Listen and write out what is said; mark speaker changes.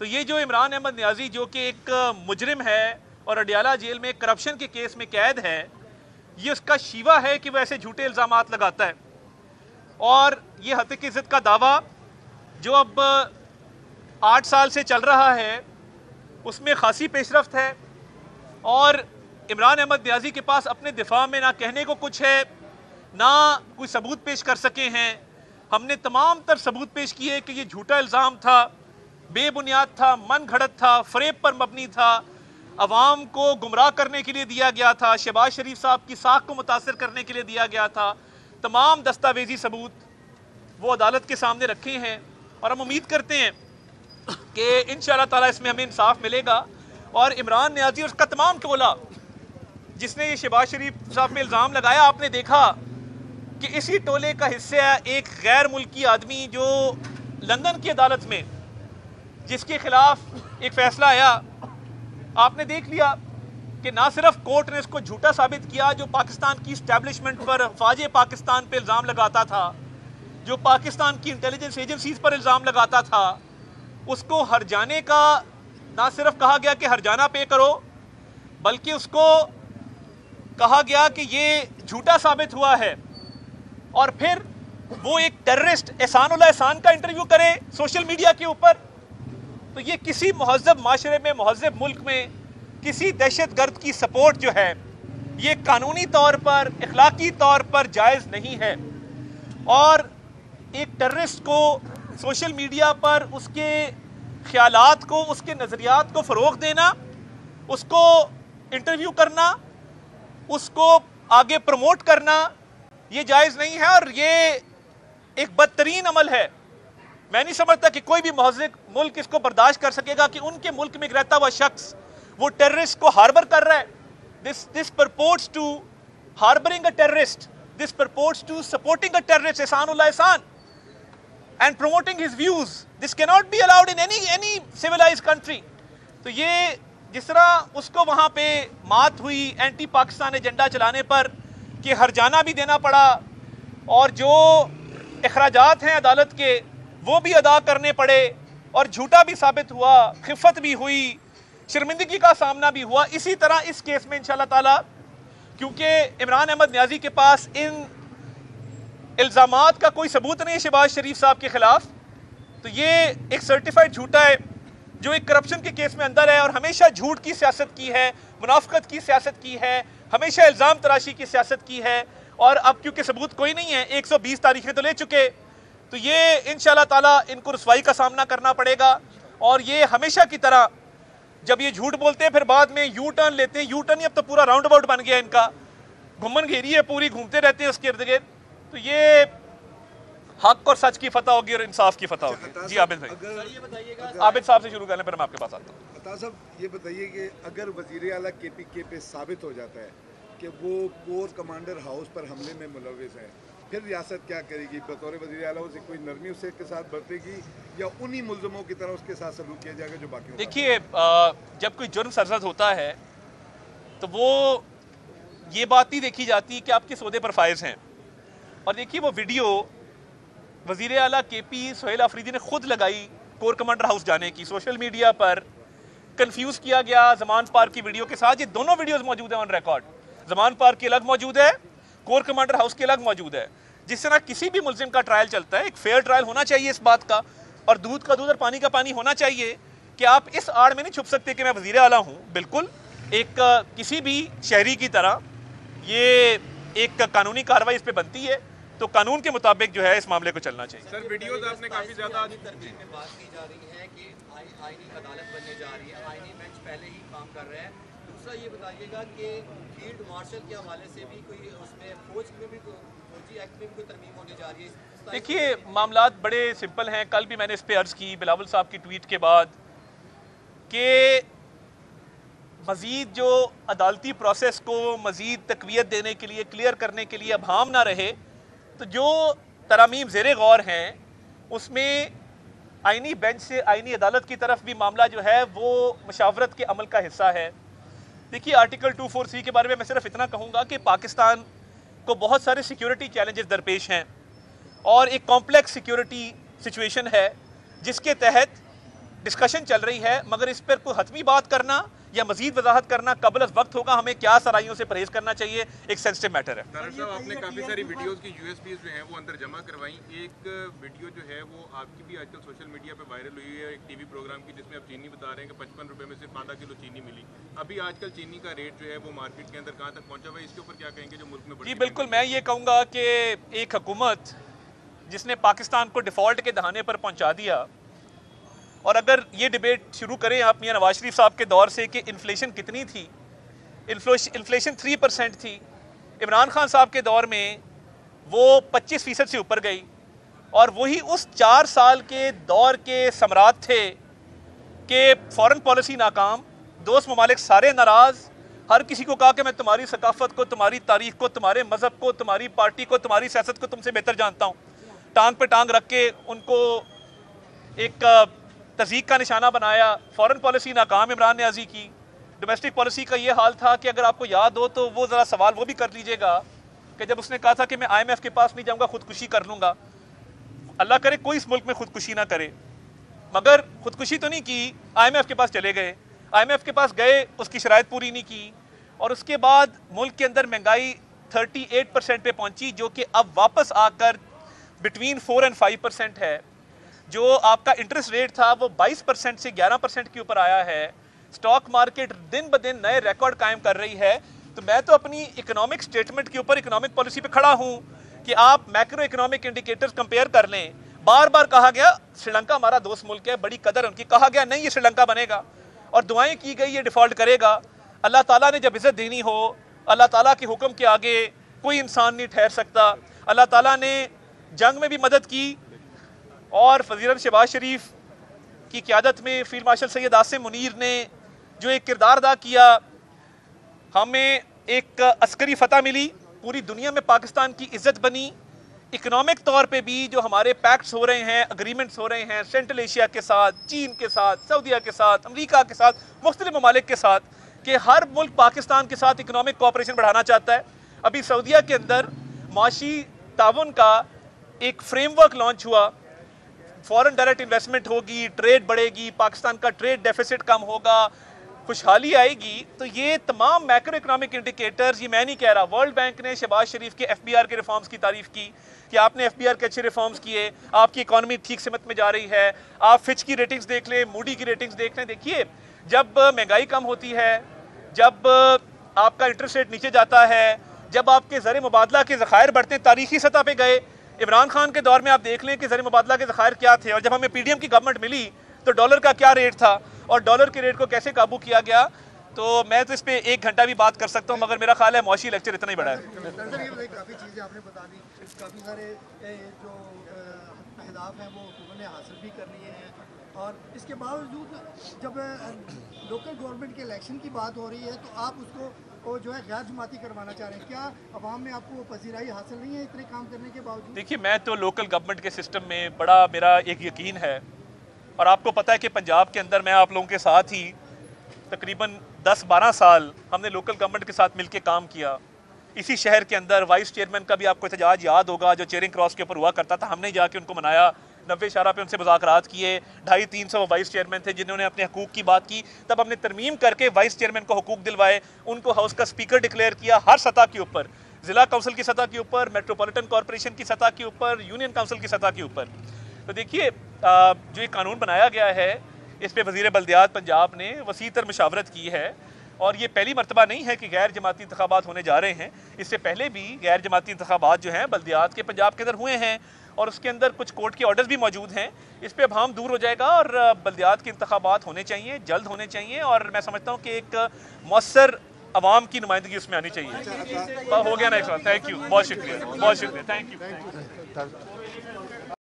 Speaker 1: تو یہ جو عمران احمد نیازی جو کہ ایک مجرم ہے اور اڈیالہ جیل میں کرپشن کے کیس میں قید ہے، یہ اس کا شیوہ ہے کہ وہ ایسے جھوٹے الزامات لگاتا ہے. اور یہ ہتک عزت کا دعویٰ جو اب 8 سال سے چل رہا ہے اس میں خاصی پیش رفت ہے، اور عمران احمد نیازی کے پاس اپنے دفاع میں نہ کہنے کو کچھ ہے، نہ کوئی ثبوت پیش کر سکے ہیں. ہم نے تمام تر ثبوت پیش کیے کہ یہ جھوٹا الزام تھا، بے بنیاد تھا، من گھڑت تھا، فریب پر مبنی تھا، عوام کو گمراہ کرنے کے لیے دیا گیا تھا، شہباز شریف صاحب کی ساکھ کو متاثر کرنے کے لیے دیا گیا تھا. تمام دستاویزی ثبوت وہ عدالت کے سامنے رکھے ہیں، اور ہم امید کرتے ہیں کہ انشاءاللہ تعالیٰ اس میں ہمیں انصاف ملے گا. اور عمران نیازی اور اس کا تمام ٹولہ جس نے یہ شہباز شریف صاحب پہ الزام لگایا، آپ نے دیکھا کہ اسی ٹولے کا حصہ ہے ایک غیر ملکی آدمی جو لندن کی عدالت میں جس کے خلاف ایک فیصلہ آیا. آپ نے دیکھ لیا کہ نہ صرف کورٹ نے اس کو جھوٹا ثابت کیا جو پاکستان کی اسٹیبلشمنٹ پر، افواج پاکستان پہ الزام لگاتا تھا، جو پاکستان کی انٹیلیجنس ایجنسیز پر الزام لگاتا تھا، اس کو ہرجانے کا نہ صرف کہا گیا کہ ہرجانہ پے کرو، بلکہ اس کو کہا گیا کہ یہ جھوٹا ثابت ہوا ہے. اور پھر وہ ایک ٹیررسٹ احسان اللہ احسان کا انٹرویو کرے سوشل میڈیا کے اوپر. تو یہ کسی مہذب معاشرے میں، مہذب ملک میں کسی دہشت گرد کی سپورٹ جو ہے یہ قانونی طور پر، اخلاقی طور پر جائز نہیں ہے. اور ایک ٹیررسٹ کو سوشل میڈیا پر اس کے خیالات کو، اس کے نظریات کو فروغ دینا، اس کو انٹرویو کرنا، اس کو آگے پروموٹ کرنا، یہ جائز نہیں ہے، اور یہ ایک بدترین عمل ہے. میں نہیں سمجھتا کہ کوئی بھی مہذب ملک اس کو برداشت کر سکے گا کہ ان کے ملک میں رہتا ہوا شخص وہ ٹیررسٹ کو ہاربر کر رہا ہے. This purports to harboring a terrorist. This purports to supporting a terrorist, Ehsan Allah Ehsan, and promoting his views. This cannot be allowed in any civilized country. تو یہ جس طرح اس کو وہاں پہ مات ہوئی اینٹی پاکستان ایجنڈا چلانے پر کہ ہرجانہ بھی دینا پڑا، اور جو اخراجات ہیں عدالت کے وہ بھی ادا کرنے پڑے، اور جھوٹا بھی ثابت ہوا، خفت بھی ہوئی، شرمندگی کا سامنا بھی ہوا. اسی طرح اس کیس میں انشاءاللہ تعالیٰ، کیونکہ عمران احمد نیازی کے پاس ان الزامات کا کوئی ثبوت نہیں ہے شہباز شریف صاحب کے خلاف، تو یہ ایک سرٹیفائڈ جھوٹا ہے جو ایک کرپشن کے کیس میں اندر ہے، اور ہمیشہ جھوٹ کی سیاست کی ہے، منافقت کی سیاست کی ہے، ہمیشہ الزام تراشی کی سیاست کی ہے. اور اب کیونکہ ثبوت کوئی نہیں ہے، 120 تاریخیں تو لے چکے، تو یہ انشاءاللہ تعالیٰ ان کو رسوائی کا سامنا کرنا پڑے گا. اور یہ ہمیشہ کی طرح جب یہ جھوٹ بولتے ہیں پھر بعد میں یو ٹرن لیتے ہیں، یو ٹرن ہی اب تو پورا راؤنڈ اباؤٹ بن گیا ان کا، گھومن گھیری ہے پوری، گھومتے رہتے ہیں اس کے ارد گرد. تو یہ حق اور سچ کی فتح ہوگی اور انصاف کی فتح ہوگی. جی عابد بھائی، عابد صاحب سے شروع کرنے پر میں آپ کے پاس آتا ہوں.
Speaker 2: عطا صاحب یہ بتائیے کہ اگر وزیر اعلیٰ کے پی کے پہ ثابت ہو جاتا ہے کہ وہ کور کمانڈر ہاؤس پر حملے میں ملوث ہے، پھر ریاست کیا کرے گی؟ بطور وزیر اعلیٰ اسے کوئی نرمی اس کے ساتھ برتے گی، یا انہی ملزموں کی طرح اس کے ساتھ سلوک کیا جائے گا جو باقی؟
Speaker 1: دیکھیے، جب کوئی جرم سرزد ہوتا ہے تو وہ یہ بات نہیں دیکھی جاتی کہ آپ کس عہدے پر فائز ہیں. اور دیکھیے وہ ویڈیو وزیر اعلیٰ کے پی سہیل آفریدی نے خود لگائی کور کمانڈر ہاؤس جانے کی، سوشل میڈیا پر کنفیوز کیا گیا زمان پارک کی ویڈیو کے ساتھ. یہ دونوں ویڈیوز موجود ہیں آن ریکارڈ، زمان پارک کی الگ موجود ہے، کور کمانڈر ہاؤس کی الگ موجود ہے. جس طرح کسی بھی ملزم کا ٹرائل چلتا ہے، ایک فیئر ٹرائل ہونا چاہیے اس بات کا، اور دودھ کا دودھ اور پانی کا پانی ہونا چاہیے کہ آپ اس آڑ میں نہیں چھپ سکتے کہ میں وزیر اعلیٰ ہوں. بالکل ایک کسی بھی شہری کی طرح یہ ایک قانونی کارروائی اس پہ بنتی ہے، تو قانون کے مطابق جو ہے اس معاملے کو چلنا چاہیے.
Speaker 3: سر ویڈیوز آپ نے کافی زیادہ
Speaker 4: ترمیم میں بات کی جا رہی ہے کہ آئینی عدالت بننے جا رہی ہے، آئینی بینچ پہلے ہی کام کر رہے ہیں. دوسرا یہ بتائیے گا کہ فیلڈ مارشل کے حوالے سے بھی کوئی اس میں فوجی ایکٹ میں بھی کوئی ترمیم ہونے جا رہی ہے؟
Speaker 1: دیکھیے معاملات بڑے سمپل ہیں. کل بھی میں نے اس پہ عرض کی بلاول صاحب کی ٹویٹ کے بعد کہ مزید جو عدالتی پروسیس کو مزید تقویت دینے کے لیے، کلیئر کرنے کے لیے ابہام نہ رہے، تو جو ترامیم زیر غور ہیں اس میں آئینی بینچ سے آئینی عدالت کی طرف بھی معاملہ جو ہے وہ مشاورت کے عمل کا حصہ ہے. دیکھیے آرٹیکل 243 کے بارے میں صرف اتنا کہوں گا کہ پاکستان کو بہت سارے سیکیورٹی چیلنجز درپیش ہیں، اور ایک کمپلیکس سیکیورٹی سچویشن ہے جس کے تحت ڈسکشن چل رہی ہے، مگر اس پر کوئی حتمی بات کرنا یا مزید وضاحت کرنا قبل از وقت ہوگا. ہمیں کیا سرائیوں سے پرہیز کرنا چاہیے، ایک سینسٹیو میٹر ہے.
Speaker 3: طاہر صاحب، آپ نے کافی ساری ویڈیوز کی USB جو ہیں وہ اندر جمع کروائیں. ایک ویڈیو جو ہے وہ آپ کی بھی آج کل سوشل میڈیا پہ وائرل ہوئی ہے، ایک ٹی وی پروگرام کی، جس میں آپ چینی بتا رہے ہیں کہ 55 روپے میں صرف آدھا کلو چینی ملی. ابھی آج کل چینی کا ریٹ جو ہے وہ مارکیٹ کے اندر کہاں تک پہنچا ہوا ہے، اس کے اوپر کیا کہیں گے جو ملک میں؟
Speaker 1: جی بالکل، میں یہ کہوں گا کہ ایک حکومت جس نے پاکستان کو ڈیفالٹ کے دہانے پر پہنچا دیا، اور اگر یہ ڈیبیٹ شروع کریں آپ میاں نواز شریف صاحب کے دور سے کہ انفلیشن کتنی تھی، انفلیشن 3% تھی. عمران خان صاحب کے دور میں وہ 25% سے اوپر گئی، اور وہی اس 4 سال کے دور کے ثمرات تھے کہ فورن پالیسی ناکام، دوست ممالک سارے ناراض، ہر کسی کو کہا کہ میں تمہاری ثقافت کو، تمہاری تاریخ کو، تمہارے مذہب کو، تمہاری پارٹی کو، تمہاری سیاست کو تم سے بہتر جانتا ہوں. ٹانگ پہ ٹانگ رکھ کے ان کو ایک تضییق کا نشانہ بنایا. فورن پالیسی ناکام عمران نیازی کی. ڈومیسٹک پالیسی کا یہ حال تھا کہ اگر آپ کو یاد ہو تو وہ ذرا سوال وہ بھی کر لیجئے گا کہ جب اس نے کہا تھا کہ میں IMF کے پاس نہیں جاؤں گا، خودکشی کر لوں گا. اللہ کرے کوئی اس ملک میں خودکشی نہ کرے، مگر خودکشی تو نہیں کی، IMF کے پاس چلے گئے. IMF کے پاس گئے، اس کی شرائط پوری نہیں کی، اور اس کے بعد ملک کے اندر مہنگائی 38% پہ پہنچی، جو کہ اب واپس آ کر بٹوین 4 اور 5% ہے. جو آپ کا انٹرسٹ ریٹ تھا وہ 22% سے 11% کے اوپر آیا ہے. سٹاک مارکیٹ دن بدن نئے ریکارڈ قائم کر رہی ہے. تو میں تو اپنی اکنامک سٹیٹمنٹ کے اوپر، اکنامک پالیسی پہ کھڑا ہوں کہ آپ میکرو اکنامک انڈیکیٹرز کمپیئر کر لیں. بار بار کہا گیا سری لنکا ہمارا دوست ملک ہے، بڑی قدر ان کی، کہا گیا نہیں یہ سری لنکا بنے گا، اور دعائیں کی گئی یہ ڈیفالٹ کرے گا. اللہ تعالیٰ نے جب عزت دینی ہو، اللہ تعالیٰ کے حکم کے آگے کوئی انسان نہیں ٹھہر سکتا. اللہ تعالیٰ نے جنگ میں بھی مدد کی، اور وزیر اعظم شہباز شریف کی قیادت میں فیلڈ مارشل سید عاصم منیر نے جو ایک کردار ادا کیا، ہمیں ایک عسکری فتح ملی، پوری دنیا میں پاکستان کی عزت بنی. اکنامک طور پہ بھی جو ہمارے پیکٹس ہو رہے ہیں، اگریمنٹس ہو رہے ہیں سینٹرل ایشیا کے ساتھ، چین کے ساتھ، سعودیہ کے ساتھ، امریکہ کے ساتھ، مختلف ممالک کے ساتھ، کہ ہر ملک پاکستان کے ساتھ اکنامک کوآپریشن بڑھانا چاہتا ہے. ابھی سعودیہ کے اندر معاشی تعاون کا ایک فریم ورک لانچ ہوا، فورن ڈائریکٹ انویسٹمنٹ ہوگی، ٹریڈ بڑھے گی، پاکستان کا ٹریڈ ڈیفیسٹ کم ہوگا، خوشحالی آئے گی. تو یہ تمام میکرو اکنامک انڈیکیٹرز، یہ میں نہیں کہہ رہا، ورلڈ بینک نے شہباز شریف کے FBR کے ریفارمز کی تعریف کی کہ آپ نے FBR کے اچھے ریفارمز کیے، آپ کی اکانومی ٹھیک سمت میں جا رہی ہے. آپ فچ کی ریٹنگز دیکھ لیں، موڈی کی ریٹنگز دیکھ لیں. دیکھیے جب مہنگائی کم ہوتی ہے، جب آپ کا انٹرسٹ ریٹ نیچے جاتا ہے، جب آپ کے زر مبادلہ کے ذخائر بڑھتے ہیں، تاریخی سطح پہ گئے. عمران خان کے دور میں آپ دیکھ لیں کہ زر مبادلہ کے ذخائر کیا تھے، اور جب ہمیں PDM کی گورنمنٹ ملی تو ڈالر کا کیا ریٹ تھا، اور ڈالر کے ریٹ کو کیسے قابو کیا گیا. تو میں تو اس پہ 1 گھنٹہ بھی بات کر سکتا ہوں، مگر میرا خیال ہے معاشی لیکچر اتنا ہی بڑا ہے.
Speaker 5: کافی چیزیں آپ نے بتا دی، کافی سارے جو اہداف ہیں وہ حکومت نے حاصل بھی کر لیے ہیں، اور اس کے باوجود جب لوکل گورنمنٹ کے الیکشن کی بات ہو رہی ہے تو آپ اس کو جو ہے غیر جماعتی کروانا چاہ رہے ہیں. کیا عوام میں آپ کو پذیرائی حاصل نہیں ہے اتنے کام کرنے کے باوجود؟
Speaker 1: دیکھیے میں تو لوکل گورنمنٹ کے سسٹم میں بڑا میرا ایک یقین ہے، اور آپ کو پتہ ہے کہ پنجاب کے اندر میں آپ لوگوں کے ساتھ ہی تقریباً 10-12 سال ہم نے لوکل گورنمنٹ کے ساتھ مل کے کام کیا. اسی شہر کے اندر وائس چیئرمین کا بھی آپ کو احتجاج یاد ہوگا جو چیئرنگ کراس کے اوپر ہوا کرتا تھا، ہم نے جا کے ان کو منایا، 90 اشارہ پہ ان سے مذاکرات کیے. 250-300 وائس چیئرمین تھے جنہوں نے اپنے حقوق کی بات کی. تب ہم نے ترمیم کر کے وائس چیئرمین کو حقوق دلوائے، ان کو ہاؤس کا اسپیکر ڈکلیئر کیا ہر سطح کے اوپر، ضلع کونسل کی سطح کے اوپر، میٹروپولیٹن کارپوریشن کی سطح کے اوپر، یونین کونسل کی سطح کے اوپر. تو دیکھیے جو یہ قانون بنایا گیا ہے اس پہ وزیر بلدیات پنجاب نے وسیع تر مشاورت کی ہے، اور یہ پہلی مرتبہ نہیں ہے کہ غیر جماعتی انتخابات ہونے جا رہے ہیں. اس سے پہلے بھی غیر جماعتی انتخابات جو ہیں بلدیات کے پنجاب کے اندر ہوئے ہیں، اور اس کے اندر کچھ کورٹ کے آرڈرز بھی موجود ہیں. اس پہ اب ہم دور ہو جائے گا، اور بلدیات کے انتخابات ہونے چاہیے، جلد ہونے چاہیے، اور میں سمجھتا ہوں کہ ایک مؤثر عوام کی نمائندگی اس میں آنی چاہیے. ہو گیا نا ایک سوال. تھینک یو، بہت شکریہ، بہت شکریہ، تھینک یو.